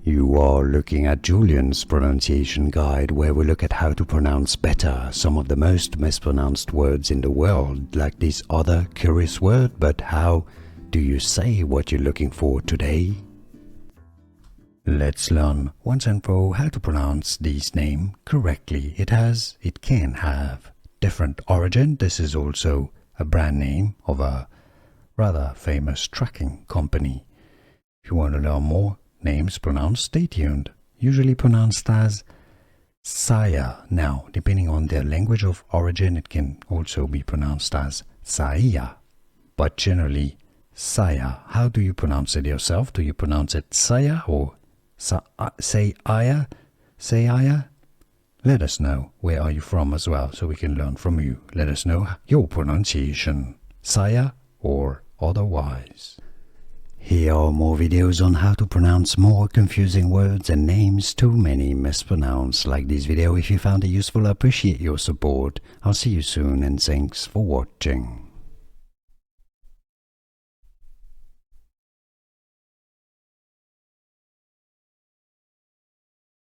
You are looking at Julian's pronunciation guide, where we look at how to pronounce better some of the most mispronounced words in the world, like this other curious word. But how do you say what you're looking for today? Let's learn once and for all how to pronounce this name correctly. It can have different origin. This is also a brand name of a rather famous trucking company. If you want to learn more names pronounced, stay tuned. Usually pronounced as Saia. Now, depending on their language of origin, it can also be pronounced as Saia, but generally Saia. How do you pronounce it yourself? Do you pronounce it Saia or Saia? Let us know where are you from as well, so we can learn from you. Let us know your pronunciation, Saia or otherwise. Here are more videos on how to pronounce more confusing words and names too many mispronounced. Like this video if you found it useful. I appreciate your support. I'll see you soon and thanks for watching.